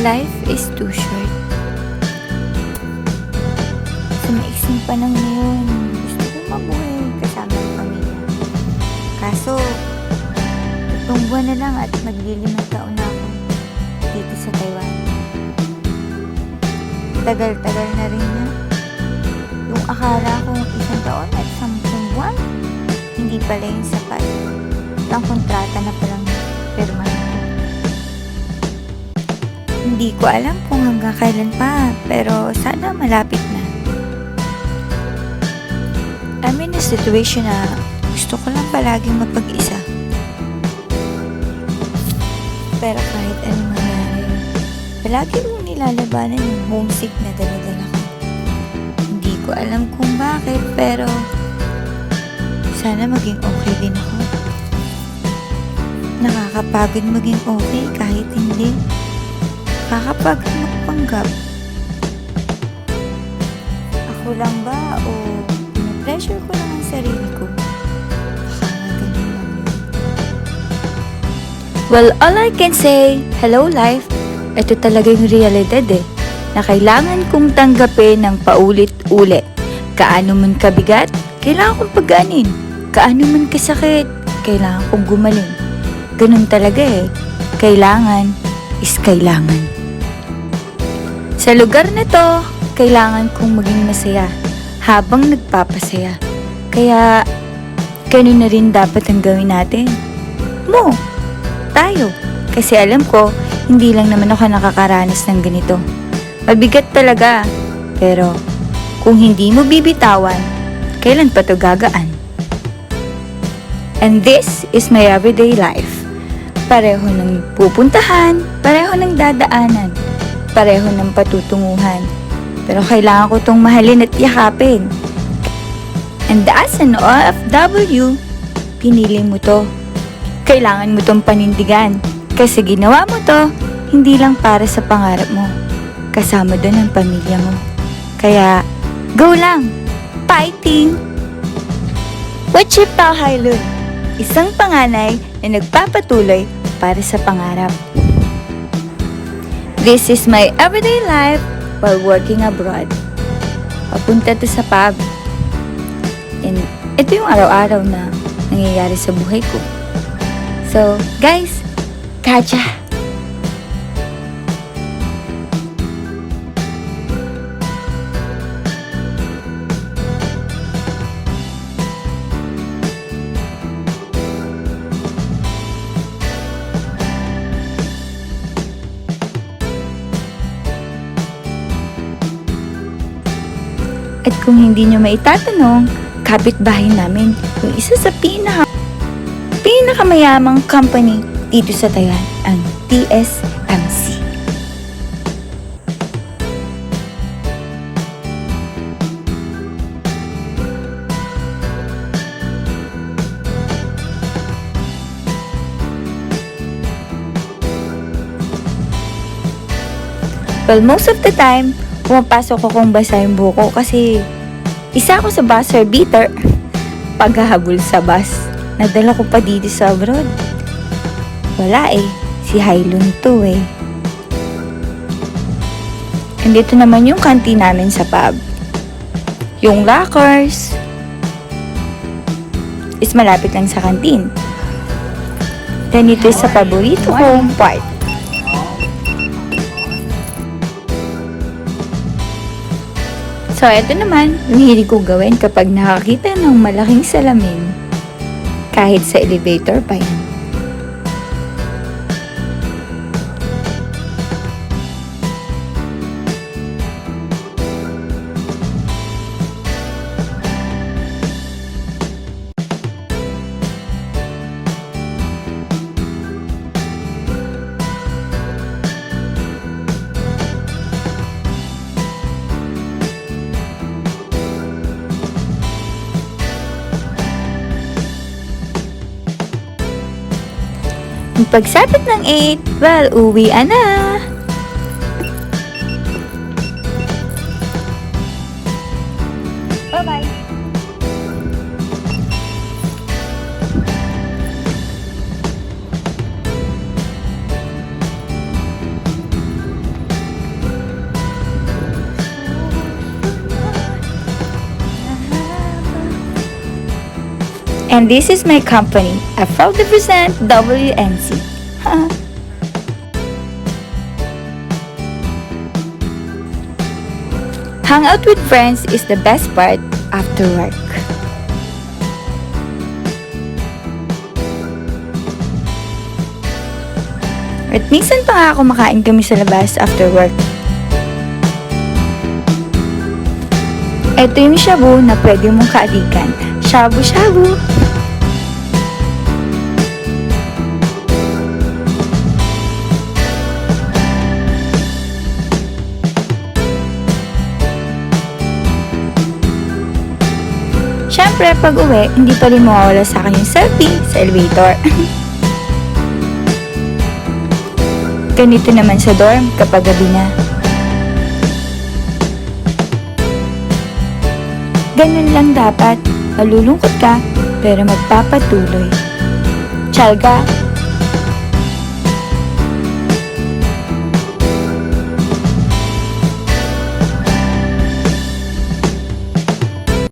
Life is too short. Sa maiksing panahon na yun, gusto ko mabuhay kasama ang pamilya. Kaso, 3 buwan na lang at maglilimang taon na ako dito sa Taiwan. Tagal-tagal na rin na. Yung akala kong 1 taon at 10 buwan, hindi pala yung sapat. Ang kontrata na palang pirmahan ko. Hindi ko alam kung hanggang kailan pa, pero sana malapit na. I'm in a situation na gusto ko lang palaging mapag-isa. Pero kahit anong mangyari, palagi kong nilalabanan yung homesick na dala-dala ko. Hindi ko alam kung bakit, pero sana maging okay din ako. Nakakapagod maging okay kahit hindi. Nakakapagod magpanggap. Ako lang ba o pinapressure ko lang ang sarili ko? Baka nga ganun lang yun. Well, all I can say, hello life, ito talaga yung realidad na kailangan kong tanggapin ng paulit-ulit. Kaano man kabigat, kailangan kong pagaanin. Kaano man kasakit, kailangan kong gumaling. Ganun talaga Kailangan is kailangan. Sa lugar na to, kailangan kong maging masaya habang nagpapasaya. Kaya, ganun na rin dapat ang gawin natin. Tayo. Kasi alam ko, hindi lang naman ako nakakaranas ng ganito. Mabigat talaga. Pero, kung hindi mo bibitawan, kailan pa to gagaan? And this is my everyday life. Pareho ng pupuntahan, pareho ng dadaanan, pareho ng patutunguhan. Pero kailangan ko tong mahalin at yakapin. And as an OFW, pinili mo to. Kailangan mo tong panindigan. Kasi ginawa mo to, hindi lang para sa pangarap mo. Kasama doon ang pamilya mo. Kaya, go lang! Fighting! Wachip Pao Hailun, isang panganay na nagpapatuloy para sa pangarap. This is my everyday life while working abroad. Papunta to sa pub. And ito yung araw-araw na nangyayari sa buhay ko. So, guys, kacha! At kung hindi nyo maitatanong, kapitbahay namin yung isa sa pinakamayamang company dito sa Taiwan, ang TSMC. Well, most of the time, pumapasok ko kung basa yung buko kasi isa ako sa buzzer beater paghahabol sa bus. Nadala ko pa dito sa abroad. Wala si Hailun to And dito naman yung canteen namin sa pub. Yung lockers is malapit lang sa canteen. Then ito sa paborito kong part. So, ito naman, yung hilig ko gawin kapag nakakita ng malaking salamin. Kahit sa elevator pa yan. Pagsapit ng 8, well, uwi na! Bye-bye! And this is my company. I proudly present WNC. Hang out with friends is the best part after work. At minsan pa nga kumakain kami sa labas after work. Ito yung shabu na pwede mong kaalikan. Shabu-shabu! Siyempre, pag uwi, hindi pa rin mawawala sa akin yung selfie sa elevator. Ganito naman sa dorm kapag gabi na. Ganun lang dapat. Malulungkot ka, pero magpapatuloy. Tsalga!